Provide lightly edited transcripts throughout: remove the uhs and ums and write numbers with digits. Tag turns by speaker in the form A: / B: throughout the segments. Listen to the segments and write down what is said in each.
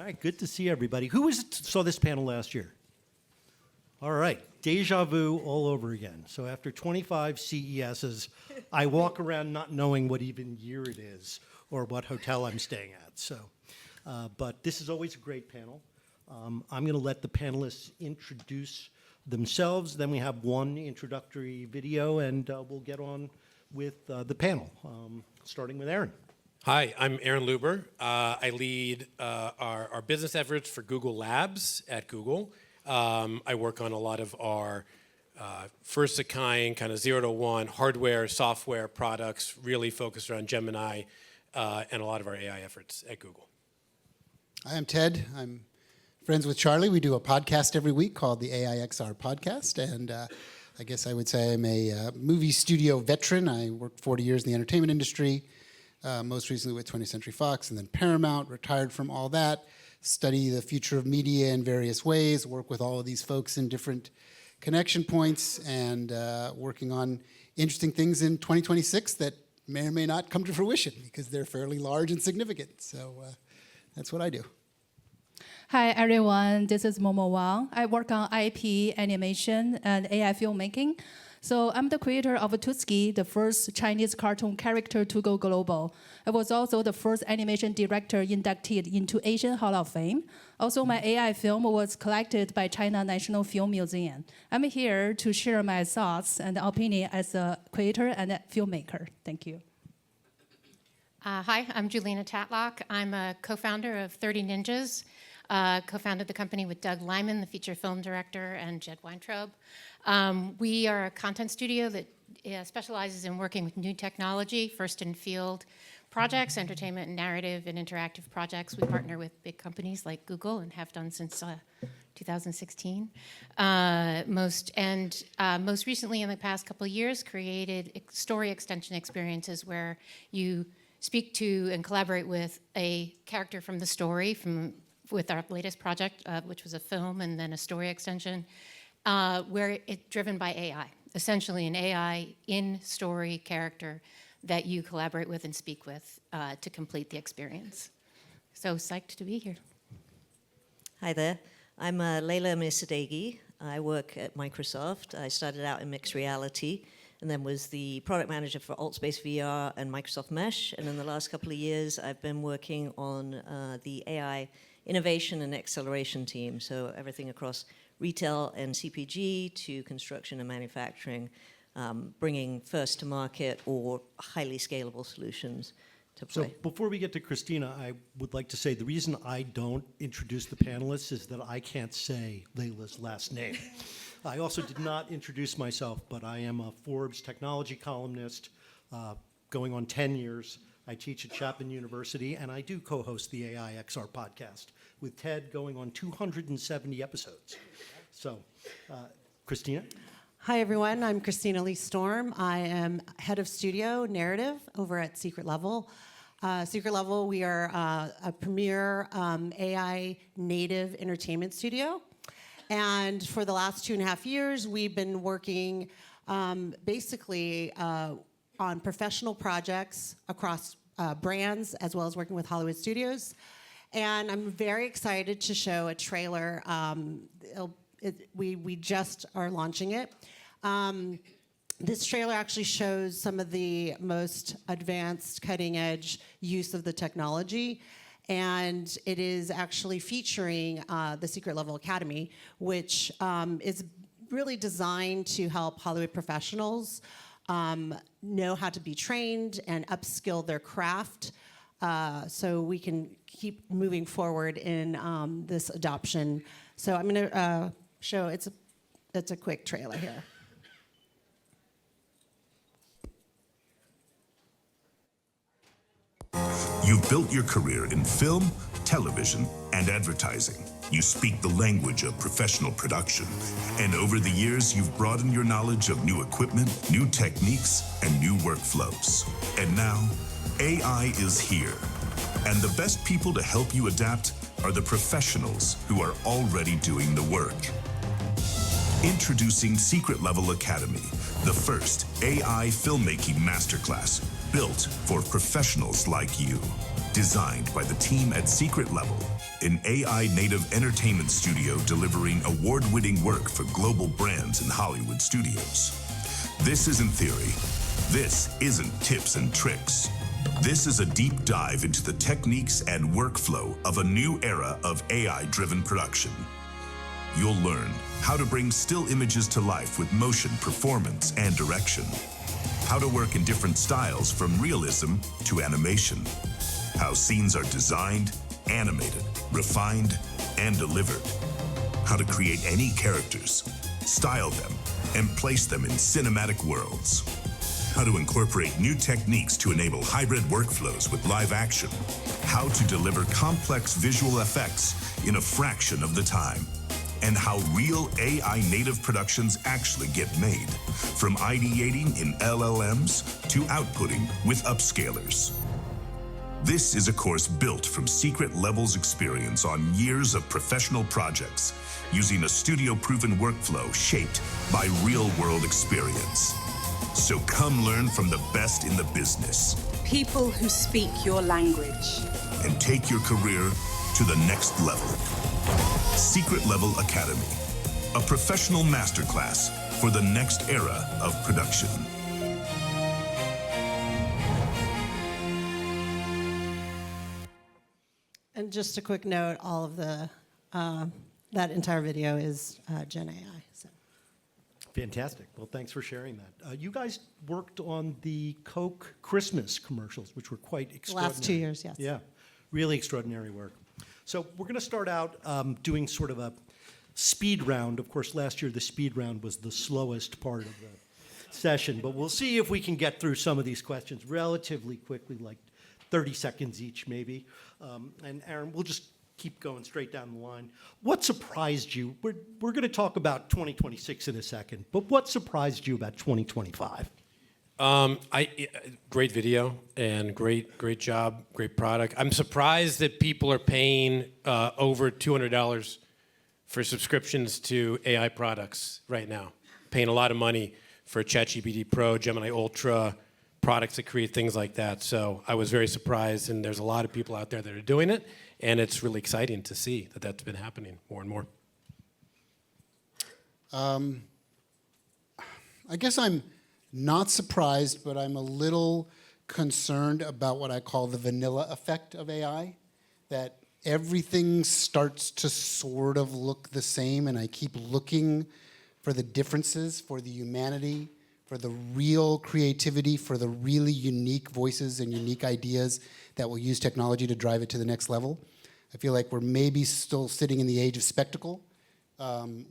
A: right, good to see everybody. Who saw this panel last year? All right, deja vu all over again. So after 25 CESs, I walk around not knowing what even year it is or what hotel I'm staying at. So, but this is always a great panel. I'm going to let the panelists introduce themselves. Then we have one introductory video, and we'll get on with the panel, starting with Aaron.
B: Hi, I'm Aaron Luber. I lead our business efforts for Google Labs at Google. I work on a lot of our first-of-kind, kind of 0 to 1 hardware, software products, really focused around Gemini and a lot of our AI efforts at Google.
C: Hi, I'm Ted. I'm friends with Charlie. We do a podcast every week called the AIXR Podcast, and I guess I would say I'm a movie studio veteran. I worked 40 years in the entertainment industry, most recently with 20th Century Fox and then Paramount, retired from all that, study the future of media in various ways, work with all of these folks in different connection points, and working on interesting things in 2026 that may or may not come to fruition because they're fairly large and significant. So that's what I do.
D: Hi, everyone. This is Momo Wang. I work on IP, animation, and AI filmmaking. So I'm the creator of Tutski, the first Chinese cartoon character to go global. I was also the first animation director inducted into Asian Hall of Fame. Also, my AI film was collected by China National Film Museum. I'm here to share my thoughts and opinion as a creator and a filmmaker. Thank you.
E: Hi, I'm Julina Tatlock. I'm a co-founder of 30 Ninjas. Co-founded the company with Doug Lyman, the feature film director, and Jed Weintraub. We are a content studio that specializes in working with new technology, first in field projects, entertainment and narrative and interactive projects. We partner with big companies like Google and have done since 2016. Most recently, in the past couple of years, created story extension experiences where you speak to and collaborate with a character from the story with our latest project, which was a film and then a story extension, where it's driven by AI, essentially an AI in-story character that you collaborate with and speak with to complete the experience. So psyched to be here.
F: Hi there. I'm Leila Mirsadeghi. I work at Microsoft. I started out in mixed reality and then was the product manager for AltSpace VR and Microsoft Mesh. And in the last couple of years, I've been working on the AI innovation and acceleration team, so everything across retail and CPG to construction and manufacturing, bringing first to market or highly scalable solutions to play.
A: So before we get to Christina, I would like to say the reason I don't introduce the panelists is that I can't say Leila's last name. I also did not introduce myself, but I am a Forbes technology columnist going on 10 years. I teach at Chapman University, and I do co-host the AIXR podcast with Ted going on 270 episodes. So, Christina?
G: Hi, everyone. I'm Christina Lee Storm. I am head of studio narrative over at Secret Level. Secret Level, we are a premier AI native entertainment studio. And for the last 2.5 years, we've been working basically on professional projects across brands, as well as working with Hollywood studios. And I'm very excited to show a trailer. We just are launching it. This trailer actually shows some of the most advanced, cutting-edge use of the technology. And it is actually featuring the Secret Level Academy, which is really designed to help Hollywood professionals know how to be trained and upskill their craft so we can keep moving forward in this adoption. So I'm going to show, it's a quick trailer here.
H: You've built your career in film, television, and advertising. You speak the language of professional production. And over the years, you've broadened your knowledge of new equipment, new techniques, and new workflows. And now, AI is here. And the best people to help you adapt are the professionals who are already doing the work. Introducing Secret Level Academy, the first AI filmmaking masterclass built for professionals like you. Designed by the team at Secret Level, an AI native entertainment studio delivering award-winning work for global brands and Hollywood studios. This isn't theory. This isn't tips and tricks. This is a deep dive into the techniques and workflow of a new era of AI-driven production. You'll learn how to bring still images to life with motion, performance, and direction. How to work in different styles from realism to animation. How scenes are designed, animated, refined, and delivered. How to create any characters, style them, and place them in cinematic worlds. How to incorporate new techniques to enable hybrid workflows with live action. How to deliver complex visual effects in a fraction of the time. And how real AI native productions actually get made, from ideating in LLMs to outputting with upscalers. This is a course built from Secret Level's experience on years of professional projects, using a studio-proven workflow shaped by real-world experience. So come learn from the best in the business.
I: People who speak your language.
H: And take your career to the next level. Secret Level Academy, a professional masterclass for the next era of production.
G: And just a quick note, all of the, that entire video is Gen AI. So.
A: Fantastic. Well, thanks for sharing that. You guys worked on the Coke Christmas commercials, which were quite extraordinary.
G: Last 2 years, yes.
A: Yeah, really extraordinary work. So we're going to start out doing sort of a speed round. Of course, last year the speed round was the slowest part of the session, but we'll see if we can get through some of these questions relatively quickly, like 30 seconds each maybe. And Aaron, we'll just keep going straight down the line. What surprised you? We're going to talk about 2026 in a second, but what surprised you about 2025?
B: Great video and great job, great product. I'm surprised that people are paying over $200 for subscriptions to AI products right now. Paying a lot of money for ChatGPT Pro, Gemini Ultra, products that create things like that. So I was very surprised, and there's a lot of people out there that are doing it, and it's really exciting to see that that's been happening more and more.
C: I guess I'm not surprised, but I'm a little concerned about what I call the vanilla effect of AI, that everything starts to sort of look the same, and I keep looking for the differences, for the humanity, for the real creativity, for the really unique voices and unique ideas that will use technology to drive it to the next level. I feel like we're maybe still sitting in the age of spectacle,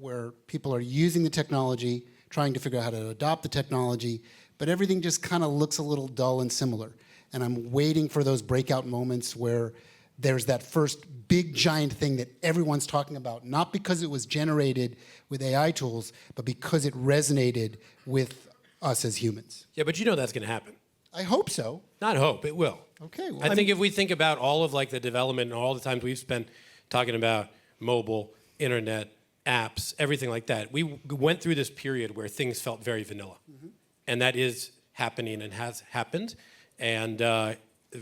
C: where people are using the technology, trying to figure out how to adopt the technology, but everything just kind of looks a little dull and similar. And I'm waiting for those breakout moments where there's that first big giant thing that everyone's talking about, not because it was generated with AI tools, but because it resonated with us as humans.
B: Yeah, but you know that's going to happen.
C: I hope so.
B: Not hope, it will.
C: Okay. Well,
B: I think if we think about all of like the development and all the times we've spent talking about mobile, internet, apps, everything like that, we went through this period where things felt very vanilla. Mm-hmm. And that is happening and has happened. And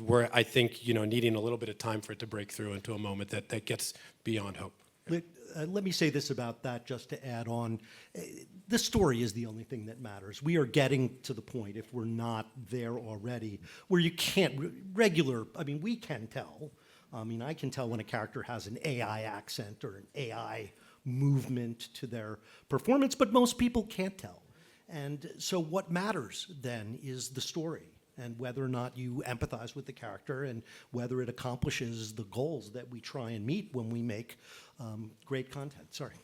B: we're, I think, needing a little bit of time for it to break through into a moment that gets beyond hope.
A: Let me say this about that just to add on. The story is the only thing that matters. We are getting to the point, if we're not there already, where you can't, we can tell. I can tell when a character has an AI accent or an AI movement to their performance, but most people can't tell. And so what matters then is the story and whether or not you empathize with the character and whether it accomplishes the goals that we try and meet when we make great content. Sorry.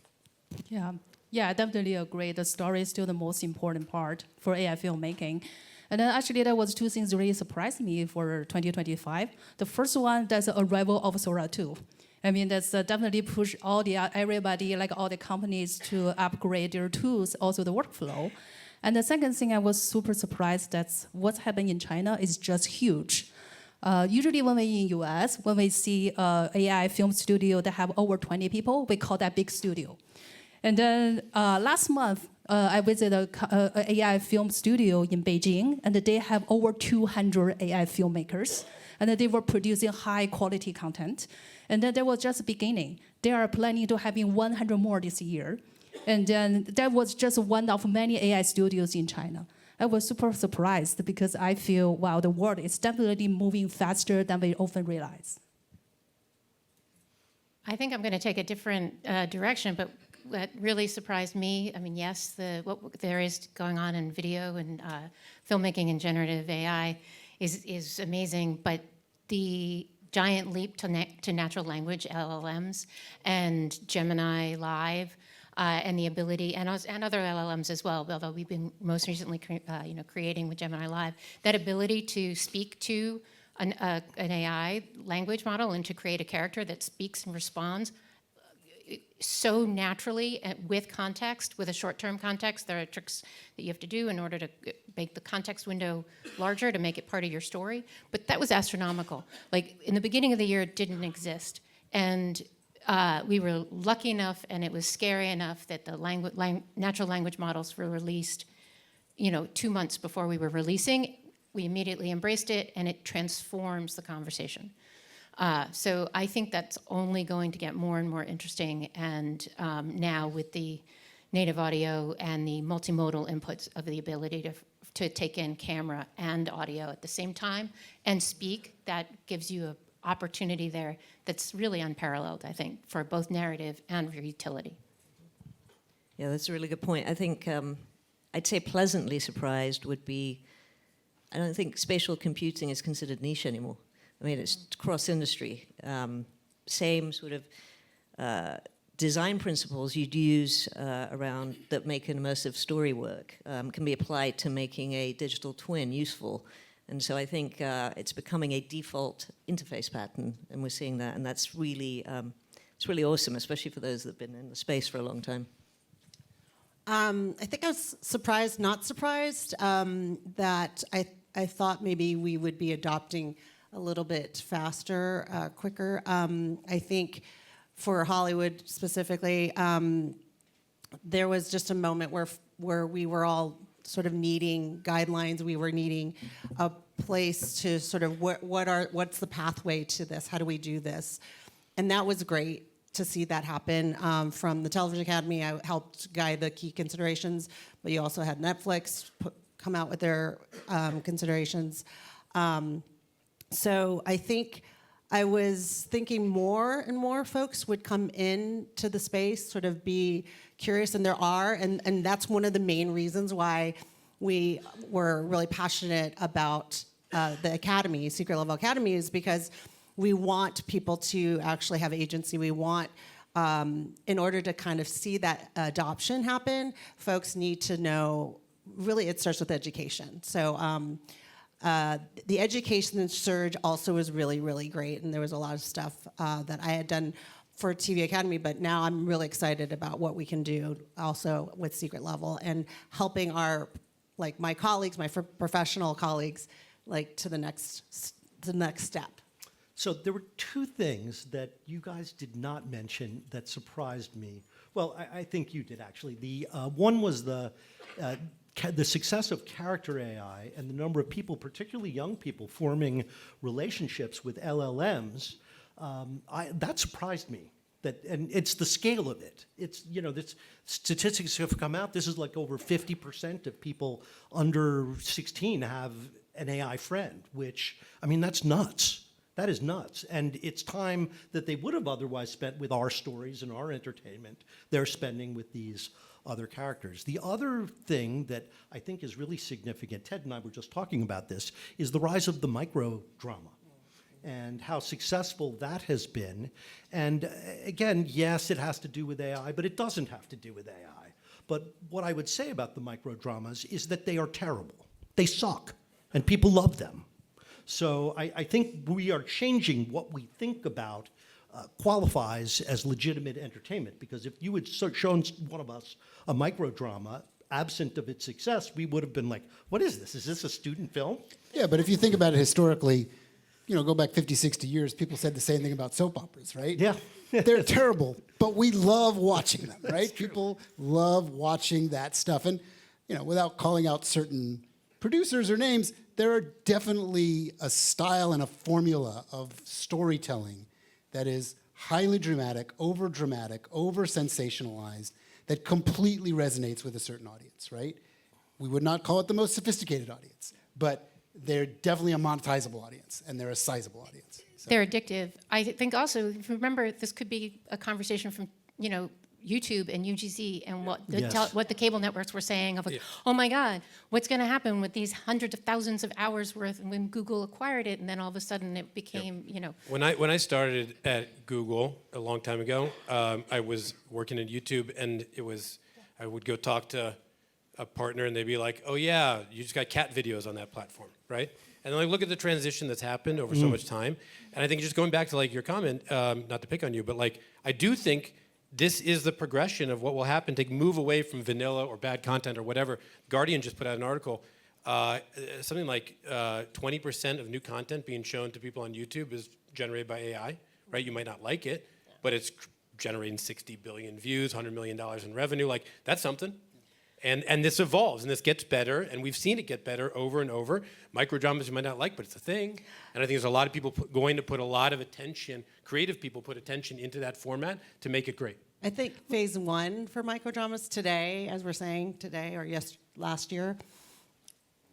D: Yeah, I definitely agree. The story is still the most important part for AI filmmaking. And then actually there was two things really surprised me for 2025. The first one, that's the arrival of Sora 2. That's definitely push everybody, like all the companies, to upgrade their tools, also the workflow. And the second thing I was super surprised that what's happening in China is just huge. Usually when we're in US, when we see AI film studio that have over 20 people, we call that big studio. And then last month, I visited a AI film studio in Beijing, and they have over 200 AI filmmakers, and they were producing high quality content. And then there was just the beginning. They are planning to having 100 more this year. And then that was just one of many AI studios in China. I was super surprised because I feel, wow, the world is definitely moving faster than we often realize.
E: I think I'm going to take a different direction, but what really surprised me, I mean, yes, what there is going on in video and filmmaking and generative AI is amazing, but the giant leap to natural language, LLMs, and Gemini Live, and the ability, and other LLMs as well, although we've been most recently creating with Gemini Live, that ability to speak to an AI language model and to create a character that speaks and responds so naturally with context, with a short-term context. There are tricks that you have to do in order to make the context window larger to make it part of your story. But that was astronomical. Like in the beginning of the year, it didn't exist. And we were lucky enough, and it was scary enough that the natural language models were released 2 months before we were releasing. We immediately embraced it, and it transforms the conversation. So I think that's only going to get more and more interesting. And now with the native audio and the multimodal inputs of the ability to take in camera and audio at the same time and speak, that gives you an opportunity there that's really unparalleled, I think, for both narrative and for utility.
F: Yeah, that's a really good point. I think I'd say pleasantly surprised would be, I don't think spatial computing is considered niche anymore. I mean, it's cross-industry. Same sort of design principles you'd use around that make an immersive story work can be applied to making a digital twin useful. And so I think it's becoming a default interface pattern, and we're seeing that, and that's really, it's really awesome, especially for those that have been in the space for a long time.
G: I think I was surprised, not surprised, that I thought maybe we would be adopting a little bit faster, quicker. I think for Hollywood specifically, there was just a moment where we were all sort of needing guidelines. We were needing a place to sort of what's the pathway to this? How do we do this? And that was great to see that happen. From the Television Academy, I helped guide the key considerations, but you also had Netflix come out with their considerations. So I think I was thinking more and more folks would come in to the space, sort of be curious, and there are, and that's one of the main reasons why we were really passionate about the Academy, Secret Level Academy, is because we want people to actually have agency. We want, in order to kind of see that adoption happen, folks need to know, really it starts with education. So the education surge also was really, really great, and there was a lot of stuff that I had done for TV Academy, but now I'm really excited about what we can do also with Secret Level and helping my colleagues, my professional colleagues, to the next step.
A: So there were two things that you guys did not mention that surprised me. Well, I think you did actually. The one was the success of character AI and the number of people, particularly young people, forming relationships with LLMs. That surprised me. And it's the scale of it. It's, this statistics have come out. This is like over 50% of people under 16 have an AI friend, which, I mean, that's nuts. That is nuts. And it's time that they would have otherwise spent with our stories and our entertainment, they're spending with these other characters. The other thing that I think is really significant, Ted and I were just talking about this, is the rise of the micro drama and how successful that has been. And again, yes, it has to do with AI, but it doesn't have to do with AI. But what I would say about the micro dramas is that they are terrible. They suck, and people love them. So I think we are changing what we think about qualifies as legitimate entertainment, because if you had shown one of us a micro drama, absent of its success, we would have been like, what is this? Is this a student film?
C: Yeah, but if you think about it historically, go back 50, 60 years, people said the same thing about soap operas, right?
A: Yeah.
C: They're terrible, but we love watching them, right? People love watching that stuff. And, without calling out certain producers or names, there are definitely a style and a formula of storytelling that is highly dramatic, over sensationalized, that completely resonates with a certain audience, right? We would not call it the most sophisticated audience, but they're definitely a monetizable audience, and they're a sizable audience. So.
E: They're addictive. I think also, if you remember, this could be a conversation from, YouTube and UGC and what the
A: Yes.
E: what the cable networks were saying of like, oh my God, what's going to happen with these hundreds of thousands of hours worth when Google acquired it, and then all of a sudden it became,
B: When I started at Google a long time ago, I was working at YouTube, and I would go talk to a partner, and they'd be like, "Oh yeah, you just got cat videos on that platform, right?" And then look at the transition that's happened over so much time. And I think just going back to like your comment, not to pick on you, but like I do think this is the progression of what will happen to move away from vanilla or bad content or whatever. Guardian just put out an article. Something like 20% of new content being shown to people on YouTube is generated by AI, right? You might not like it, but it's generating 60 billion views, $100 million in revenue. Like, that's something. And this evolves, and this gets better, and we've seen it get better over and over. Microdramas you might not like, but it's a thing. And I think there's a lot of people going to put a lot of attention, creative people put attention into that format to make it great.
G: I think phase one for microdramas today, as we're saying today or last year,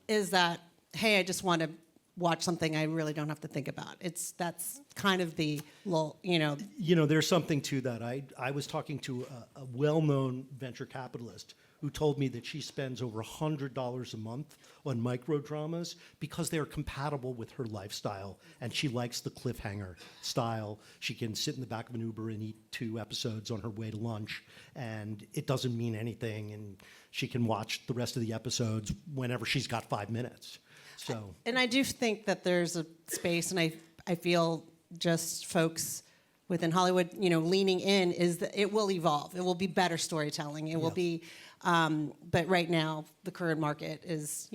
G: is that, hey, I just want to watch something I really don't have to think about. That's kind of the little,
A: There's something to that. I was talking to a well-known venture capitalist who told me that she spends over $100 a month on microdramas because they're compatible with her lifestyle, and she likes the cliffhanger style. She can sit in the back of an Uber and eat 2 episodes on her way to lunch, and it doesn't mean anything, and she can watch the rest of the episodes whenever she's got 5 minutes. So,
G: and I do think that there's a space, and I feel just folks within Hollywood, leaning in, is that it will evolve. It will be better storytelling. It will be, but right now the current market is,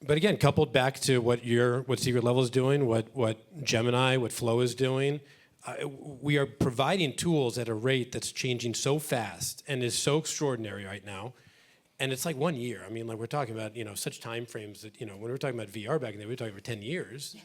B: But again, coupled back to what Secret Level is doing, what Gemini, what Flow is doing, we are providing tools at a rate that's changing so fast and is so extraordinary right now. And it's like 1 year. I mean, like we're talking about, such time frames that, when we were talking about VR back then, we were talking for 10 years.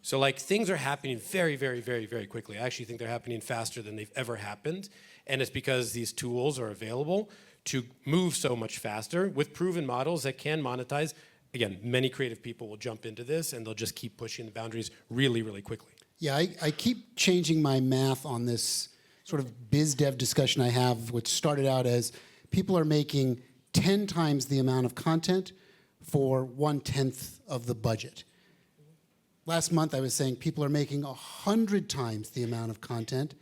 B: So like things are happening very, very, very, very quickly. I actually think they're happening faster than they've ever happened. And it's because these tools are available to move so much faster with proven models that can monetize. Again, many creative people will jump into this, and they'll just keep pushing the boundaries really, really quickly.
C: Yeah, I keep changing my math on this sort of biz dev discussion I have, which started out as people are making 10 times the amount of content for 1/10 of the budget. Last month I was saying people are making 100 times the amount of content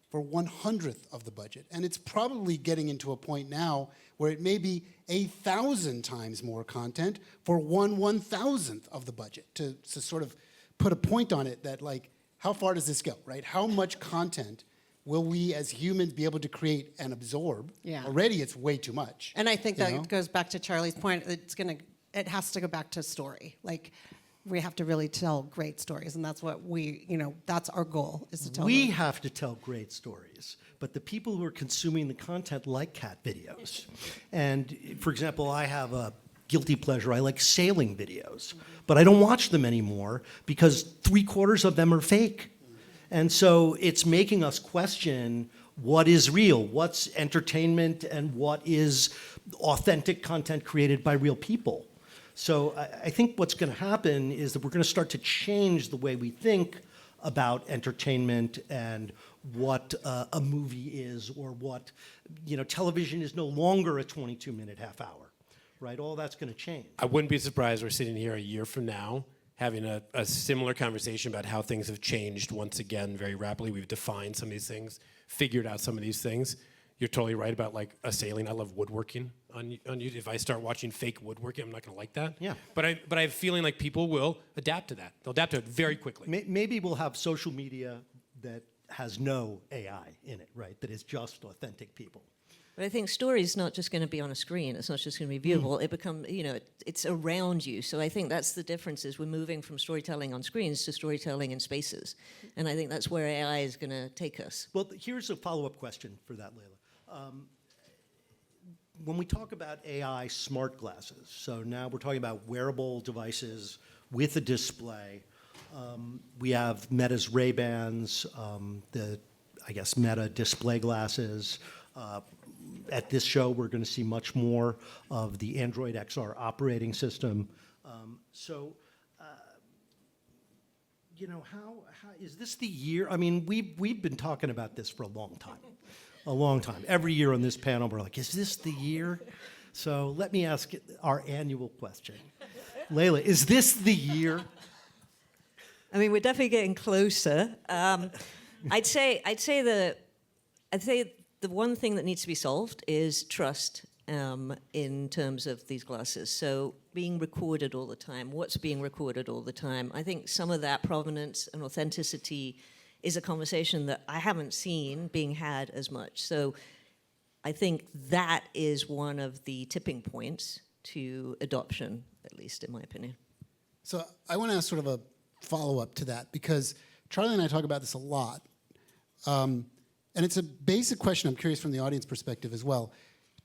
C: for 1/100th of the budget. And it's probably getting into a point now where it may be 1,000 times more content for 1/1000th of the budget. To sort of put a point on it that, like, how far does this go, right? How much content will we as humans be able to create and absorb?
G: Yeah.
C: Already it's way too much.
G: and I think that goes back to Charlie's point. It has to go back to story. Like, we have to really tell great stories, and that's what that's our goal, is to tell
A: we
G: them.
A: have to tell great stories, but the people who are consuming the content like cat videos. And for example, I have a guilty pleasure. I like sailing videos, but I don't watch them anymore because 3/4 of them are fake. And so it's making us question what is real, what's entertainment, and what is authentic content created by real people. So I think what's going to happen is that we're going to start to change the way we think about entertainment and what a movie is, or what, television is no longer a 22-minute half hour, right? All that's going to change.
B: I wouldn't be surprised we're sitting here a year from now having a similar conversation about how things have changed once again very rapidly. We've defined some of these things, figured out some of these things. You're totally right about like a sailing. I love woodworking on YouTube. If I start watching fake woodworking, I'm not going to like that.
A: Yeah.
B: But I have a feeling like people will adapt to that. They'll adapt to it very quickly.
A: Maybe we'll have social media that has no AI in it, right? That is just authentic people.
F: But I think story is not just going to be on a screen. It's not just going to be viewable. It becomes, it's around you. So I think that's the difference is we're moving from storytelling on screens to storytelling in spaces. And I think that's where AI is going to take us.
A: Well, here's a follow-up question for that, Layla. When we talk about AI smart glasses, so now we're talking about wearable devices with a display. We have Meta's Ray-Bans, I guess Meta display glasses. At this show, we're going to see much more of the Android XR operating system. How is this the year? I mean, we've been talking about this for a long time. Every year on this panel, we're like, is this the year? So let me ask our annual question. Layla, is this the year?
F: I mean, we're definitely getting closer. I'd say the one thing that needs to be solved is trust in terms of these glasses. So being recorded all the time, what's being recorded all the time. I think some of that provenance and authenticity is a conversation that I haven't seen being had as much. So I think that is one of the tipping points to adoption, at least in my opinion.
C: So I want to ask sort of a follow-up to that, because Charlie and I talk about this a lot. And it's a basic question. I'm curious from the audience perspective as well.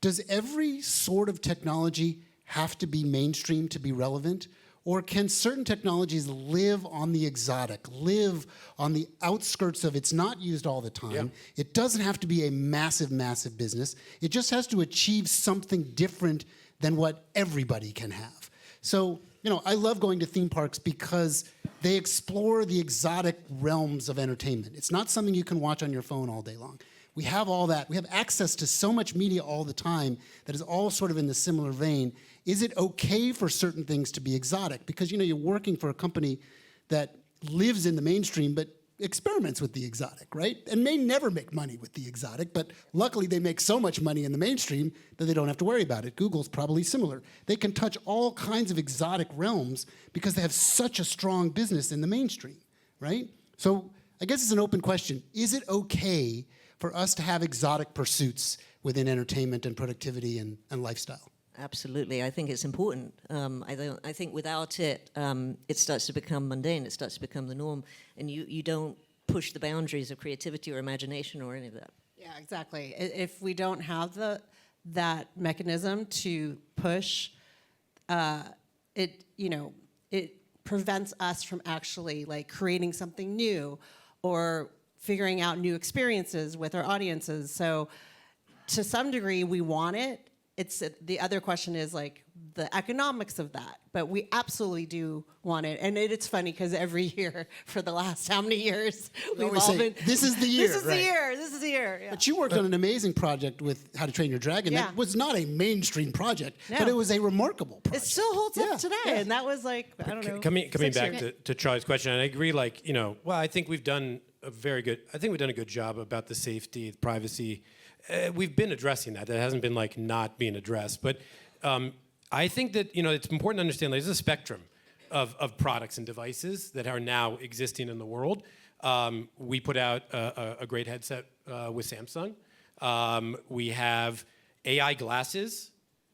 C: Does every sort of technology have to be mainstream to be relevant? Or can certain technologies live on the exotic, live on the outskirts of it's not used all the time?
B: Yeah.
C: It doesn't have to be a massive, massive business. It just has to achieve something different than what everybody can have. So, I love going to theme parks because they explore the exotic realms of entertainment. It's not something you can watch on your phone all day long. We have all that. We have access to so much media all the time that is all sort of in the similar vein. Is it okay for certain things to be exotic? Because, you're working for a company that lives in the mainstream but experiments with the exotic, right? And may never make money with the exotic, but luckily they make so much money in the mainstream that they don't have to worry about it. Google's probably similar. They can touch all kinds of exotic realms because they have such a strong business in the mainstream, right? So I guess it's an open question. Is it okay for us to have exotic pursuits within entertainment and productivity and lifestyle?
F: Absolutely, I think it's important. I think without it, it starts to become mundane. It starts to become the norm, and you don't push the boundaries of creativity or imagination or any of that.
G: Yeah, exactly. If we don't have that mechanism to push, it prevents us from actually creating something new or figuring out new experiences with our audiences. So to some degree, we want it. The other question is the economics of that, but we absolutely do want it. And it's funny because every year for the last how many years we've
C: always
G: all
C: say,
G: been.
C: this is the year.
G: This is the year. This is the year. Yeah.
C: But you worked on an amazing project with How to Train Your Dragon.
G: Yeah.
C: That was not a mainstream project,
G: No.
C: but it was a remarkable
G: It
C: project.
G: still holds up
C: Yeah,
G: today,
C: yeah.
G: and that was I don't know.
B: Coming
G: 6
B: back
G: years.
B: to Charlie's question, and I agree. I think we've done a good job about the safety, the privacy. We've been addressing that. That hasn't been not being addressed. But I think that it's important to understand there's a spectrum of products and devices that are now existing in the world. We put out a great headset with Samsung. We have AI glasses,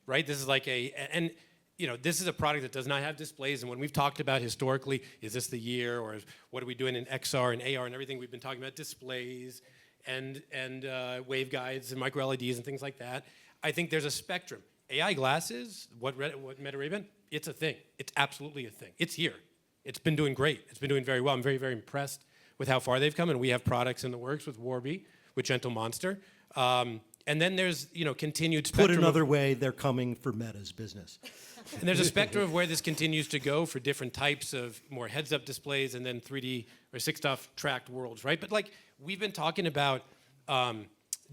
B: right? This is this is a product that does not have displays. And when we've talked about historically, is this the year, or what are we doing in XR and AR and everything? We've been talking about displays and waveguides and micro LEDs and things like that. I think there's a spectrum. AI glasses, what Meta Ray-Ban, it's a thing. It's absolutely a thing. It's here. It's been doing great. It's been doing very well. I'm very, very impressed with how far they've come, and we have products in the works with Warby, with Gentle Monster. And then there's continued spectrum.
A: Put another way, they're coming for Meta's business.
B: And there's a spectrum of where this continues to go for different types of more heads-up displays and then 3D or 6-stuff tracked worlds, right? But we've been talking about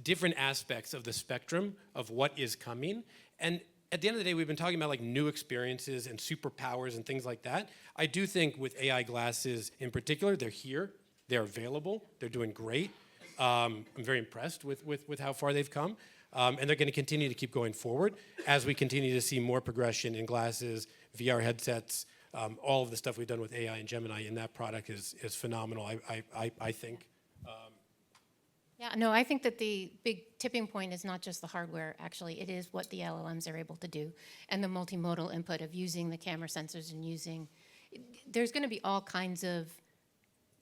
B: different aspects of the spectrum of what is coming. And at the end of the day, we've been talking about new experiences and superpowers and things like that. I do think with AI glasses in particular, they're here, they're available, they're doing great. I'm very impressed with how far they've come. And they're going to continue to keep going forward as we continue to see more progression in glasses, VR headsets, all of the stuff we've done with AI and Gemini in that product is phenomenal, I think.
E: Yeah, no, I think that the big tipping point is not just the hardware, actually. It is what the LLMs are able to do and the multimodal input of using the camera sensors and using, there's going to be all kinds of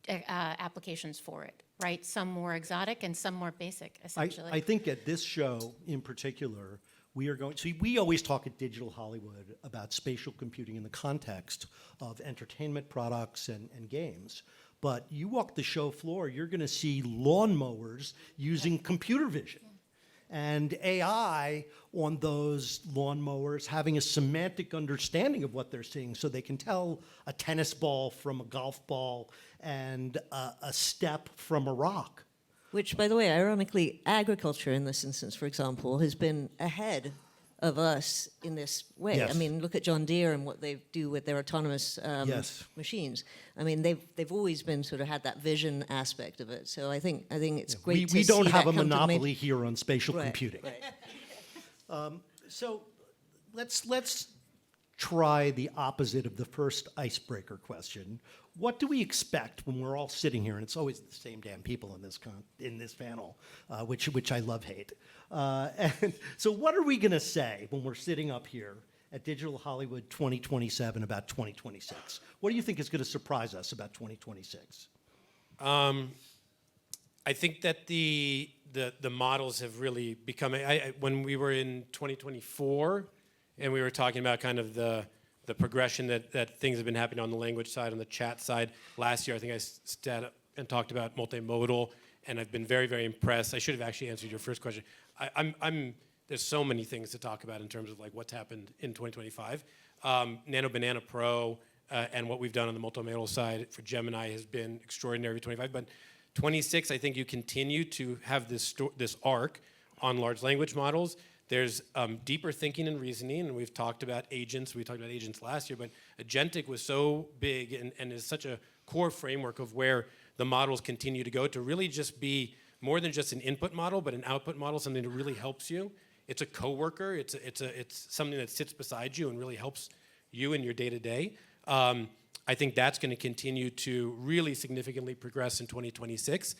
E: applications for it, right? Some more exotic and some more basic, essentially.
A: I think at this show in particular, we are going, see, we always talk at Digital Hollywood about spatial computing in the context of entertainment products and games. But you walk the show floor, you're going to see lawnmowers using computer vision. And AI on those lawnmowers having a semantic understanding of what they're seeing so they can tell a tennis ball from a golf ball and a step from a rock.
F: Which, by the way, ironically, agriculture in this instance, for example, has been ahead of us in this way.
A: Yes.
F: I mean, look at John Deere and what they do with their autonomous
A: Yes.
F: machines. I mean, they've always been sort of had that vision aspect of it. So I think it's great to
A: We don't
F: see
A: have
F: that
A: a
F: come to the main-
A: monopoly here on spatial
F: Right,
A: computing.
F: right.
A: So let's try the opposite of the first icebreaker question. What do we expect when we're all sitting here, and it's always the same damn people in this panel, which I love hate. And so what are we going to say when we're sitting up here at Digital Hollywood 2027 about 2026? What do you think is going to surprise us about 2026?
B: I think that the models have really become. When we were in 2024, and we were talking about kind of the progression that things have been happening on the language side, on the chat side. Last year, I think I sat up and talked about multimodal, and I've been very, very impressed. I should have actually answered your first question. There's so many things to talk about in terms of like what's happened in 2025. Nano Banana Pro and what we've done on the multimodal side for Gemini has been extraordinary for 25. But 26, I think you continue to have this arc on large language models. There's deeper thinking and reasoning, and we've talked about agents. We talked about agents last year, but agentic was so big and is such a core framework of where the models continue to go to really just be more than just an input model, but an output model, something that really helps you. It's a coworker. It's something that sits beside you and really helps you in your day-to-day. I think that's going to continue to really significantly progress in 2026.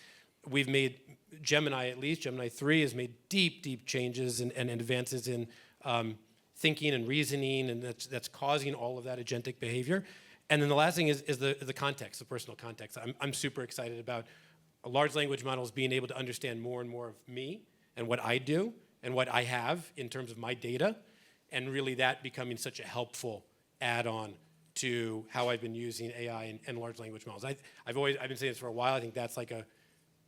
B: We've made Gemini, at least Gemini 3, has made deep changes and advances in thinking and reasoning, and that's causing all of that agentic behavior. And then the last thing is the context, the personal context. I'm super excited about large language models being able to understand more and more of me and what I do and what I have in terms of my data, and really that becoming such a helpful add-on to how I've been using AI and large language models. I've been saying this for a while. I think that's like a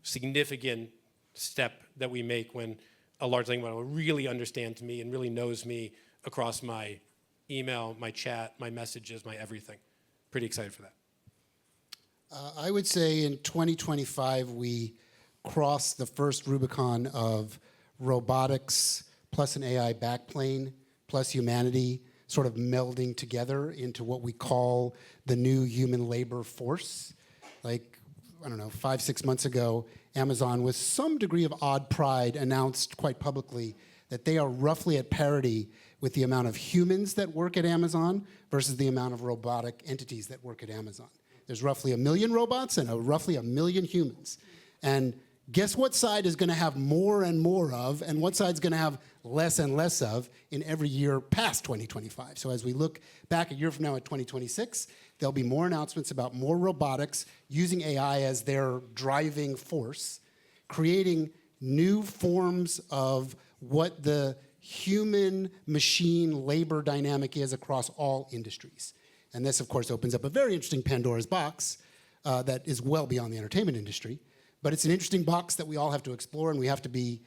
B: significant step that we make when a large language model really understands me and really knows me across my email, my chat, my messages, my everything. Pretty excited for that.
C: I would say in 2025, we crossed the first Rubicon of robotics plus an AI backplane plus humanity sort of melding together into what we call the new human labor force. Like, I don't know, 5-6 months ago, Amazon, with some degree of odd pride, announced quite publicly that they are roughly at parity with the amount of humans that work at Amazon versus the amount of robotic entities that work at Amazon. There's roughly 1 million robots and roughly 1 million humans. And guess what side is going to have more and more of, and what side's going to have less and less of in every year past 2025. So as we look back a year from now at 2026, there'll be more announcements about more robotics using AI as their driving force, creating new forms of what the human-machine labor dynamic is across all industries. And this, of course, opens up a very interesting Pandora's box that is well beyond the entertainment industry. But it's an interesting box that we all have to explore, and we have to be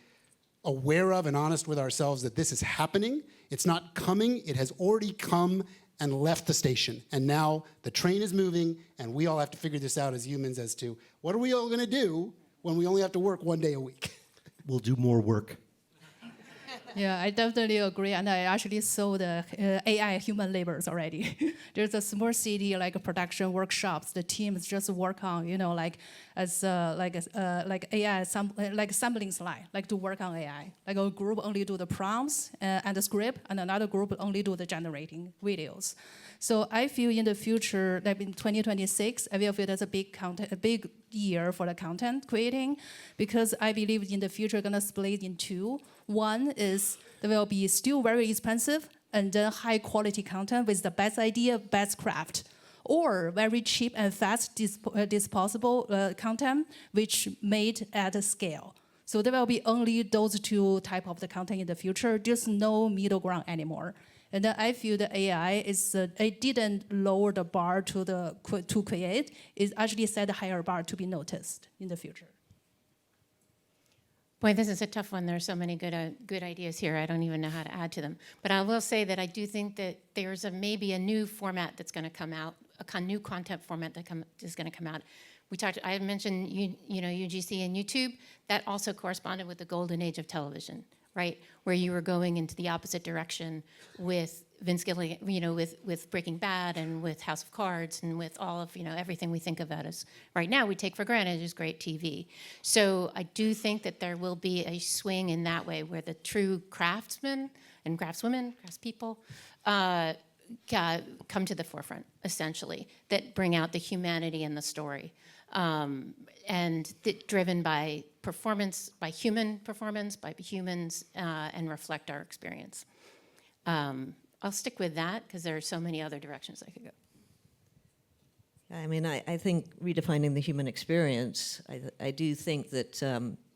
C: aware of and honest with ourselves that this is happening. It's not coming. It has already come and left the station. And now the train is moving, and we all have to figure this out as humans as to what are we all going to do when we only have to work 1 day a week.
A: We'll do more work.
D: Yeah, I definitely agree, and I actually saw the AI human labors already. There's a small city like production workshops. The teams just work on, like like AI, like assembling slide, like to work on AI. Like a group only do the prompts and the script, and another group only do the generating videos. So I feel in the future, like in 2026, I will feel that's a big year for the content creating, because I believe in the future gonna split in two. One is there will be still very expensive and then high quality content with the best idea, best craft, or very cheap and fast disposable content which made at a scale. So there will be only those two type of the content in the future. There's no middle ground anymore. And then I feel the AI it didn't lower the bar to create. It actually set a higher bar to be noticed in the future.
E: Boy, this is a tough one. There are so many good ideas here. I don't even know how to add to them. But I will say that I do think that there's maybe a new format that's going to come out, a new content format that is going to come out. I had mentioned UGC and YouTube. That also corresponded with the golden age of television, right? Where you were going into the opposite direction with Vince Gilligan, with Breaking Bad and with House of Cards and with all of, everything we think of as right now we take for granted is great TV. So I do think that there will be a swing in that way where the true craftsmen and craftswomen, craftspeople, come to the forefront, essentially, that bring out the humanity in the story. And driven by performance, by human performance, by humans, and reflect our experience. I'll stick with that because there are so many other directions I could go.
F: I mean, I think redefining the human experience, I do think that,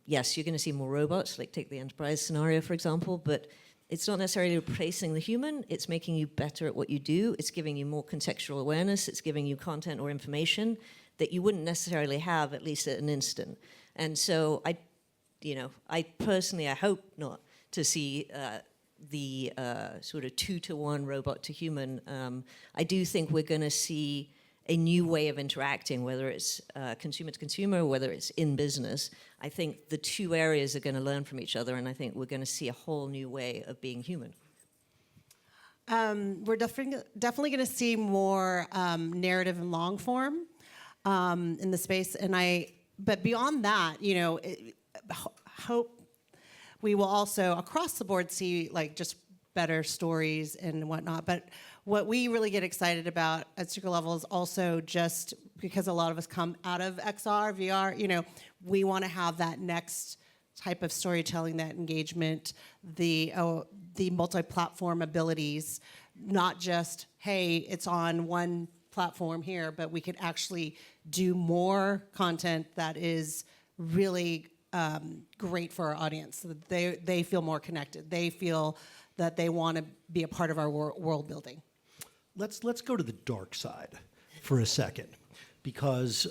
F: yes, you're going to see more robots, like take the enterprise scenario, for example, but it's not necessarily replacing the human, it's making you better at what you do, it's giving you more contextual awareness, it's giving you content or information that you wouldn't necessarily have, at least at an instant. And so I personally, I hope not to see the sort of 2-to-1 robot to human. I do think we're going to see a new way of interacting, whether it's consumer to consumer, or whether it's in business. I think the two areas are going to learn from each other, and I think we're going to see a whole new way of being human.
G: We're definitely going to see more narrative and long form in the space, but beyond that, hope we will also across the board see like just better stories and whatnot. But what we really get excited about at Secret Level is also just because a lot of us come out of XR, VR, we want to have that next type of storytelling, that engagement, the multi-platform abilities, not just, hey, it's on one platform here, but we could actually do more content that is really great for our audience. So that they feel more connected. They feel that they want to be a part of our world building.
A: Let's go to the dark side for a second, because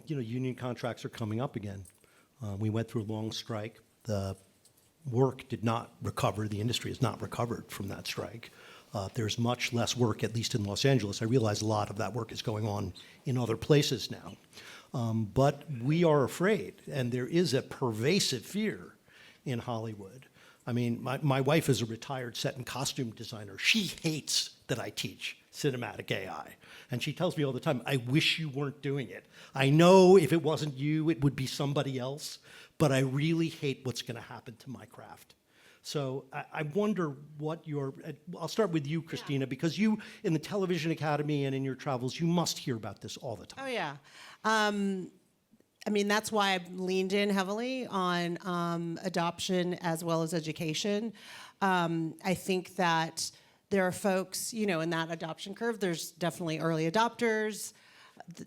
A: union contracts are coming up again. We went through a long strike. The work did not recover. The industry has not recovered from that strike. There's much less work, at least in Los Angeles. I realize a lot of that work is going on in other places now. But we are afraid, and there is a pervasive fear in Hollywood. I mean, my wife is a retired set and costume designer. She hates that I teach cinematic AI. And she tells me all the time, I wish you weren't doing it. I know if it wasn't you, it would be somebody else, but I really hate what's going to happen to my craft. So I wonder what I'll start with you, Christina, because you, in the Television Academy and in your travels, you must hear about this all the time.
G: Oh, yeah. I mean, that's why I've leaned in heavily on adoption as well as education. I think that there are folks, in that adoption curve, there's definitely early adopters,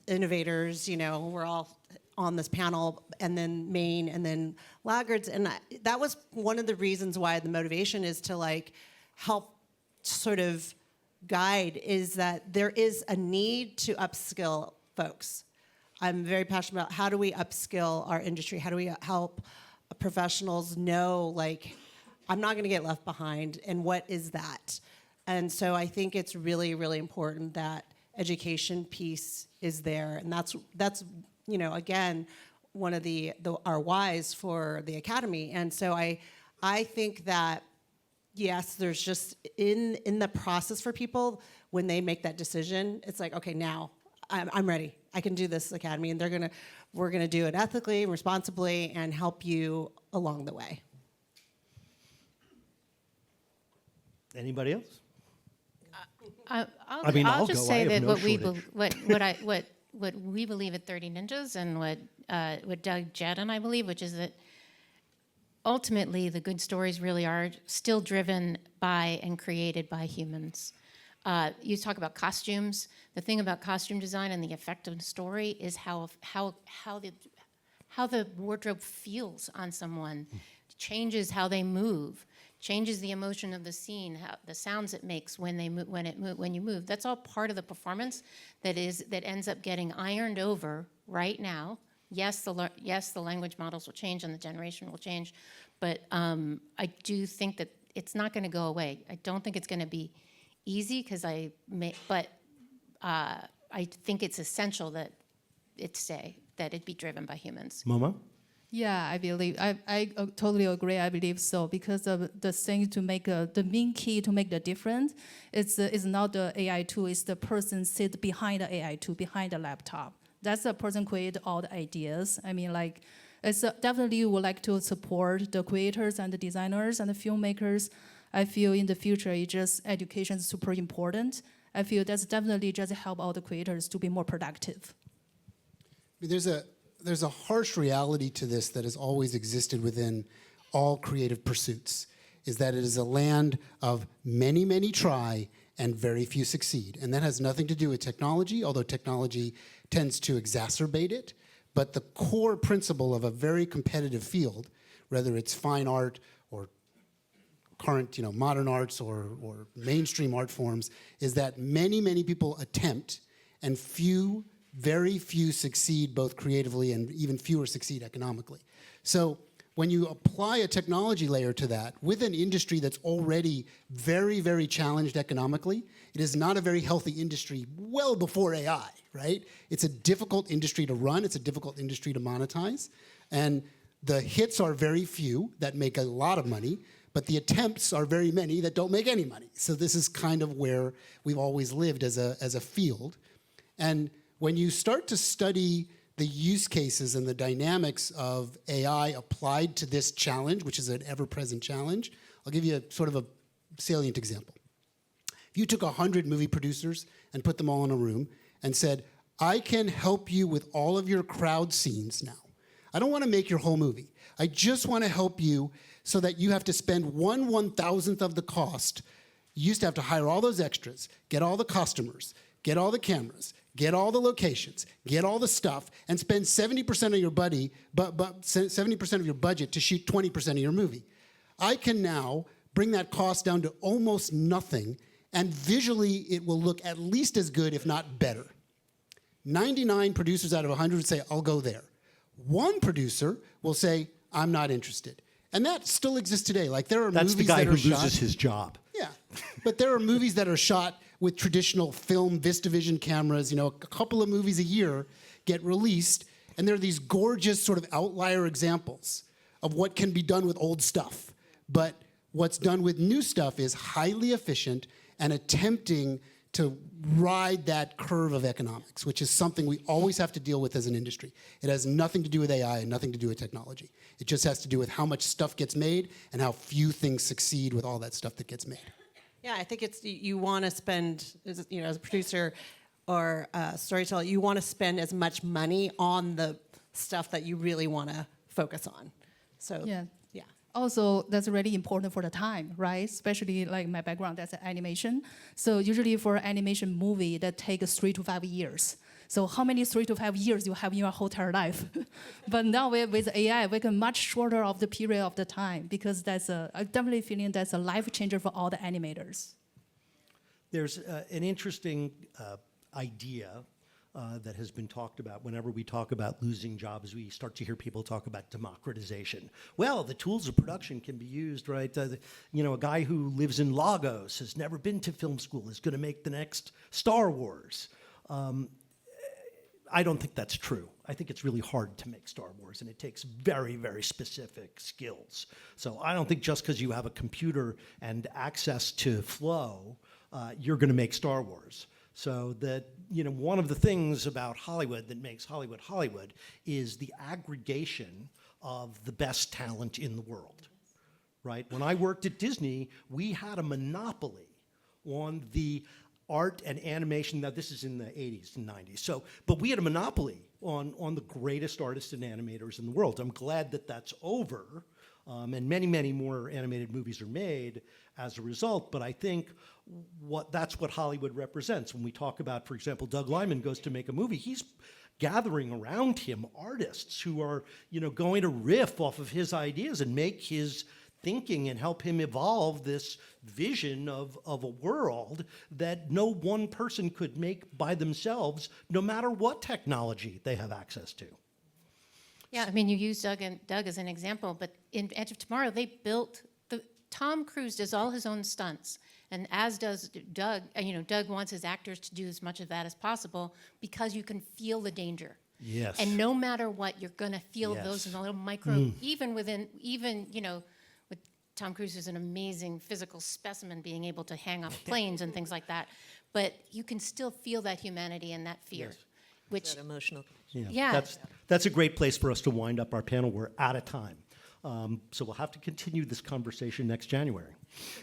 G: innovators, we're all on this panel, and then main, and then laggards. And that was one of the reasons why the motivation is to help sort of guide, is that there is a need to upskill folks. I'm very passionate about how do we upskill our industry? How do we help professionals know, I'm not going to get left behind, and what is that? And so I think it's really, really important that education piece is there, and that's again, one of our whys for the Academy. And so I think that yes, there's just in the process for people when they make that decision, it's like, okay, now I'm ready. I can do this academy, and we're gonna do it ethically, responsibly, and help you along the way.
A: Anybody else?
E: I'll,
A: mean,
E: I'll
A: I'll
E: just
A: go. I
E: say
A: have
E: that
A: no
E: what we believe at 30 Ninjas and what Doug, Jed, and I believe, which is that ultimately the good stories really are still driven by and created by humans. You talk about costumes. The thing about costume design and the effect of the story is how the wardrobe feels on someone, changes how they move, changes the emotion of the scene, how the sounds it makes when you move. That's all part of the performance that ends up getting ironed over right now. Yes, the language models will change and the generation will change, but I do think that it's not going to go away. I don't think it's going to be easy but I think it's essential that that it be driven by humans.
A: Momo?
D: Yeah, I believe, I totally agree, I believe so, because of the thing to make, the main key to make the difference is not the AI tool, it's the person sit behind the AI tool, behind the laptop. That's the person create all the ideas. I mean, like, it's definitely would like to support the creators and the designers and the filmmakers. I feel in the future, education is super important. I feel that's definitely just help all the creators to be more productive.
C: I mean, there's a harsh reality to this that has always existed within all creative pursuits, is that it is a land of many, many try and very few succeed. And that has nothing to do with technology, although technology tends to exacerbate it. But the core principle of a very competitive field, whether it's fine art or current, modern arts or mainstream art forms, is that many, many people attempt and very few succeed both creatively and even fewer succeed economically. So when you apply a technology layer to that with an industry that's already very, very challenged economically, it is not a very healthy industry well before AI, right? It's a difficult industry to run. It's a difficult industry to monetize. And the hits are very few that make a lot of money, but the attempts are very many that don't make any money. So this is kind of where we've always lived as a field. And when you start to study the use cases and the dynamics of AI applied to this challenge, which is an ever-present challenge, I'll give you a sort of a salient example. If you took 100 movie producers and put them all in a room and said, I can help you with all of your crowd scenes now. I don't want to make your whole movie. I just want to help you so that you have to spend 1/1000th of the cost. You used to have to hire all those extras, get all the costumers, get all the cameras, get all the locations, get all the stuff, and spend 70% of your 70% of your budget to shoot 20% of your movie. I can now bring that cost down to almost nothing, and visually it will look at least as good, if not better. 99 producers out of 100 would say, I'll go there. One producer will say, I'm not interested. And that still exists today. Like, there are
A: That's
C: movies
A: the guy
C: that
A: who
C: are
A: loses
C: shot.
A: his job.
C: Yeah, but there are movies that are shot with traditional film VistaVision cameras. A couple of movies a year get released, and there are these gorgeous sort of outlier examples of what can be done with old stuff. But what's done with new stuff is highly efficient and attempting to ride that curve of economics, which is something we always have to deal with as an industry. It has nothing to do with AI and nothing to do with technology. It just has to do with how much stuff gets made and how few things succeed with all that stuff that gets made.
G: Yeah, I think you want to spend, as a producer or a storyteller, you want to spend as much money on the stuff that you really want to focus on. So
D: Yeah.
G: yeah.
D: Also, that's really important for the time, right? Especially like my background, that's animation. So usually for animation movie, that takes 3 to 5 years. So how many 3 to 5 years you have in your whole entire life? But now with AI, we can much shorter of the period of the time, because I'm definitely feeling that's a life changer for all the animators.
A: There's an interesting idea that has been talked about whenever we talk about losing jobs. We start to hear people talk about democratization. Well, the tools of production can be used, right? A guy who lives in Lagos, has never been to film school, is going to make the next Star Wars. I don't think that's true. I think it's really hard to make Star Wars, and it takes very, very specific skills. So I don't think just because you have a computer and access to flow, you're going to make Star Wars. So that, one of the things about Hollywood that makes Hollywood Hollywood is the aggregation of the best talent in the world, right? When I worked at Disney, we had a monopoly on the art and animation. Now, this is in the 80s and 90s. So, but we had a monopoly on the greatest artists and animators in the world. I'm glad that that's over, and many, many more animated movies are made as a result. But I think that's what Hollywood represents. When we talk about, for example, Doug Liman goes to make a movie, he's gathering around him artists who are, going to riff off of his ideas and make his thinking and help him evolve this vision of a world that no one person could make by themselves, no matter what technology they have access to.
E: Yeah, I mean, you use Doug as an example, but in Edge of Tomorrow, they built Tom Cruise does all his own stunts, and as does Doug. Doug wants his actors to do as much of that as possible because you can feel the danger.
A: Yes.
E: And no matter what, you're going to feel
A: Yes.
E: those little micro, even with Tom Cruise is an amazing physical specimen, being able to hang off planes and things like that. But you can still feel that humanity and that fear,
A: Yes.
E: which
F: That emotional.
E: Yeah.
A: That's a great place for us to wind up our panel. We're out of time. So we'll have to continue this conversation next January.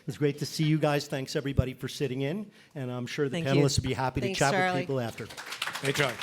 A: It's great to see you guys. Thanks, everybody, for sitting in. And I'm sure the
F: Thank you.
A: panelists will be happy to
I: Thanks,
A: chat
I: Charlie.
A: with people after.
B: Hey, Charlie.